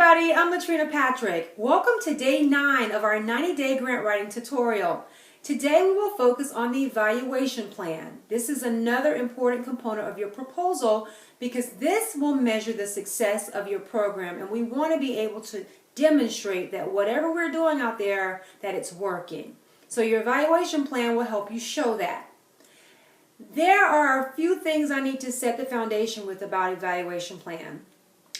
everybody, I'm Latrina Patrick. Welcome to day 9 of our 90-day grant writing tutorial. Today we will focus on the evaluation plan. This is another important component of your proposal because this will measure the success of your program, and we want to be able to demonstrate that whatever we're doing out there, that it's working. So your evaluation plan will help you show that. There are a few things I need to set the foundation with about evaluation plan.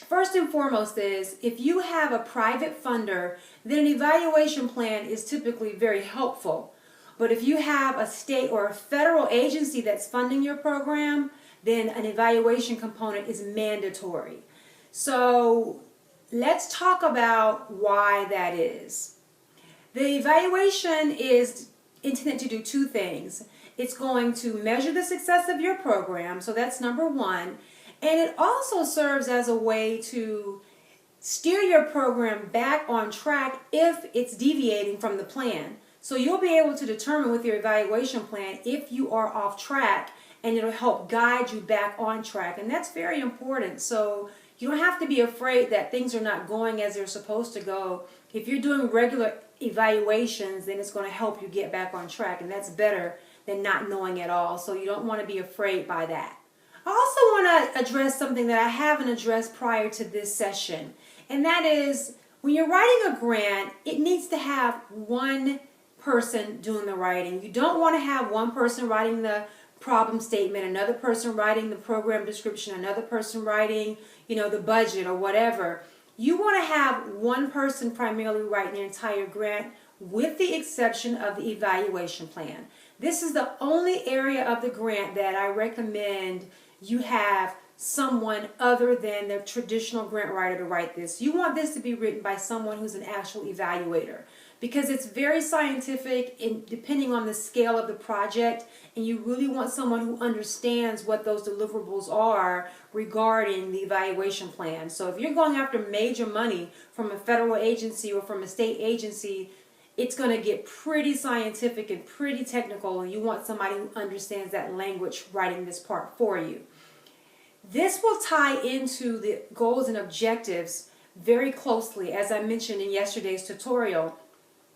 First and foremost is, if you have a private funder, then an evaluation plan is typically very helpful. But if you have a state or a federal agency that's funding your program, then an evaluation component is mandatory. So let's talk about why that is. The evaluation is intended to do two things. It's going to measure the success of your program, so that's number one. And it also serves as a way to steer your program back on track if it's deviating from the plan. So you'll be able to determine with your evaluation plan if you are off track, and it'll help guide you back on track. And that's very important. So you don't have to be afraid that things are not going as they're supposed to go. If you're doing regular evaluations, then it's going to help you get back on track. And that's better than not knowing at all. So you don't want to be afraid by that. I also want to address something that I haven't addressed prior to this session, and that is, when you're writing a grant, it needs to have one person doing the writing. You don't want to have one person writing the problem statement, another person writing the program description, another person writing, the budget or whatever. You want to have one person primarily writing the entire grant, with the exception of the evaluation plan. This is the only area of the grant that I recommend you have someone other than the traditional grant writer to write this. You want this to be written by someone who's an actual evaluator, because it's very scientific and depending on the scale of the project, and you really want someone who understands what those deliverables are regarding the evaluation plan. So if you're going after major money from a federal agency or from a state agency, it's going to get pretty scientific and pretty technical, and you want somebody who understands that language writing this part for you. This will tie into the goals and objectives very closely, as I mentioned in yesterday's tutorial.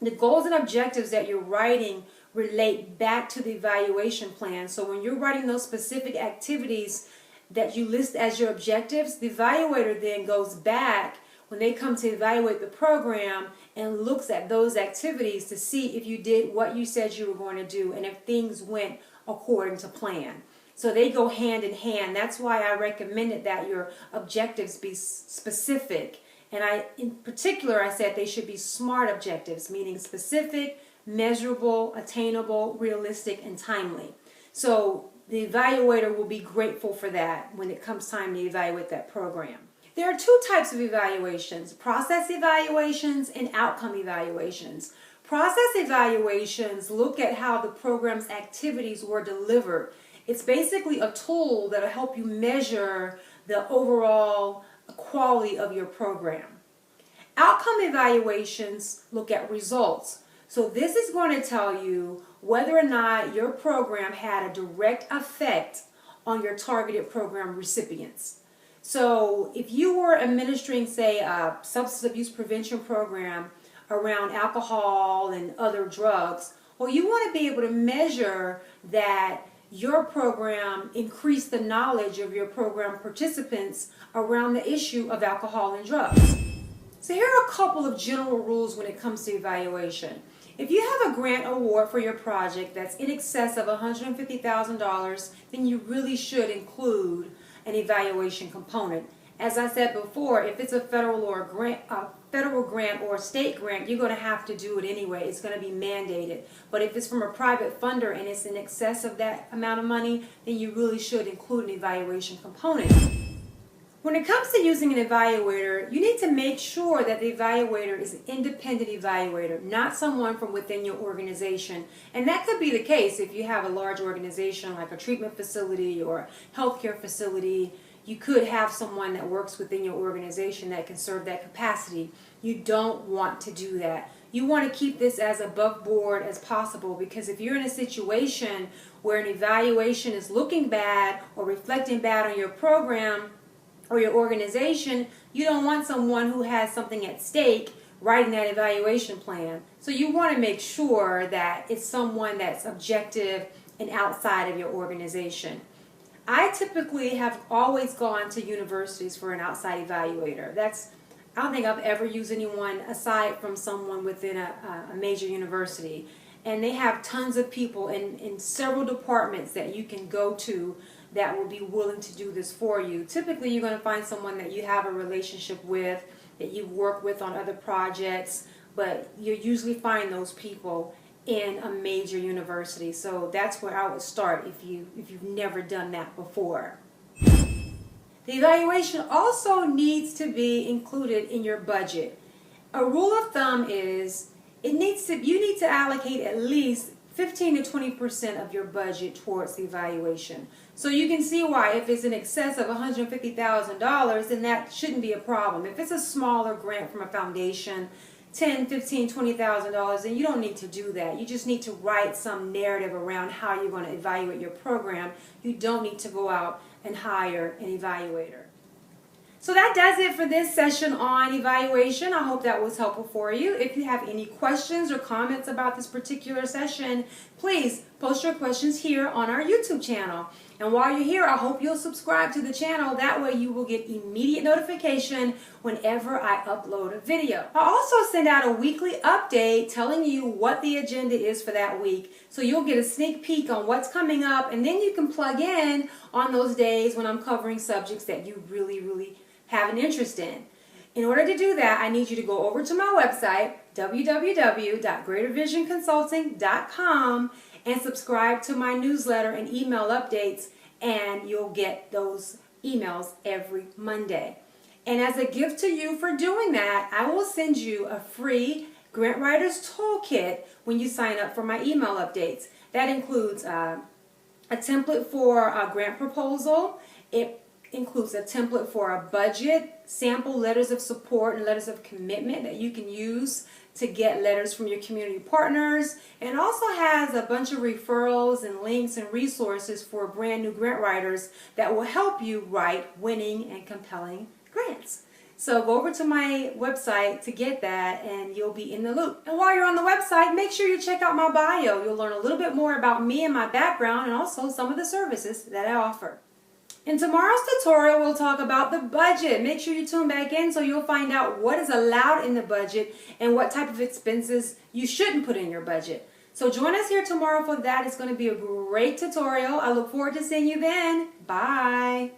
The goals and objectives that you're writing relate back to the evaluation plan. So when you're writing those specific activities that you list as your objectives, the evaluator then goes back when they come to evaluate the program and looks at those activities to see if you did what you said you were going to do and if things went according to plan. So they go hand in hand. That's why I recommended that your objectives be specific. And in particular, I said they should be SMART objectives, meaning specific, measurable, attainable, realistic, and timely. So the evaluator will be grateful for that when it comes time to evaluate that program. There are two types of evaluations: process evaluations and outcome evaluations. Process evaluations look at how the program's activities were delivered. It's basically a tool that will help you measure the overall quality of your program. Outcome evaluations look at results. So this is going to tell you whether or not your program had a direct effect on your targeted program recipients. So if you were administering, say, a substance abuse prevention program around alcohol and other drugs, well, you want to be able to measure that your program increased the knowledge of your program participants around the issue of alcohol and drugs. So here are a couple of general rules when it comes to evaluation. If you have a grant award for your project that's in excess of $150,000, then you really should include an evaluation component. As I said before, if it's a federal grant or a state grant, you're going to have to do it anyway. It's going to be mandated. But if it's from a private funder and it's in excess of that amount of money, then you really should include an evaluation component. When it comes to using an evaluator, you need to make sure that the evaluator is an independent evaluator, not someone from within your organization. And that could be the case if you have a large organization like a treatment facility or a healthcare facility. You could have someone that works within your organization that can serve that capacity. You don't want to do that. You want to keep this as above board as possible, because if you're in a situation where an evaluation is looking bad or reflecting bad on your program, or your organization, you don't want someone who has something at stake writing that evaluation plan. So you want to make sure that it's someone that's objective and outside of your organization. I typically have always gone to universities for an outside evaluator. I don't think I've ever used anyone aside from someone within a major university. And they have tons of people in several departments that you can go to that will be willing to do this for you. Typically, you're going to find someone that you have a relationship with, that you've worked with on other projects, but you usually find those people in a major university. So that's where I would start if you've never done that before. The evaluation also needs to be included in your budget. A rule of thumb is you need to allocate at least 15 to 20% of your budget towards the evaluation. So you can see why if it's in excess of $150,000, then that shouldn't be a problem. If it's a smaller grant from a foundation, $10,000, $15,000, $20,000, then you don't need to do that. You just need to write some narrative around how you're going to evaluate your program. You don't need to go out and hire an evaluator. So that does it for this session on evaluation. I hope that was helpful for you. If you have any questions or comments about this particular session, please post your questions here on our YouTube channel. And while you're here, I hope you'll subscribe to the channel. That way you will get immediate notification whenever I upload a video. I also send out a weekly update telling you what the agenda is for that week. So you'll get a sneak peek on what's coming up, and then you can plug in on those days when I'm covering subjects that you really have an interest in. In order to do that, I need you to go over to my website, www.greatervisionconsulting.com, and subscribe to my newsletter and email updates, and you'll get those emails every Monday. And as a gift to you for doing that, I will send you a free Grant Writer's Toolkit when you sign up for my email updates. That includes a template for a grant proposal. It includes a template for a budget, sample letters of support and letters of commitment that you can use to get letters from your community partners, and also has a bunch of referrals and links and resources for brand new grant writers that will help you write winning and compelling grants. So go over to my website to get that, and you'll be in the loop. And while you're on the website, make sure you check out my bio. You'll learn a little bit more about me and my background, and also some of the services that I offer. In tomorrow's tutorial, we'll talk about the budget. Make sure you tune back in so you'll find out what is allowed in the budget and what type of expenses you shouldn't put in your budget. So join us here tomorrow for that. It's going to be a great tutorial. I look forward to seeing you then. Bye.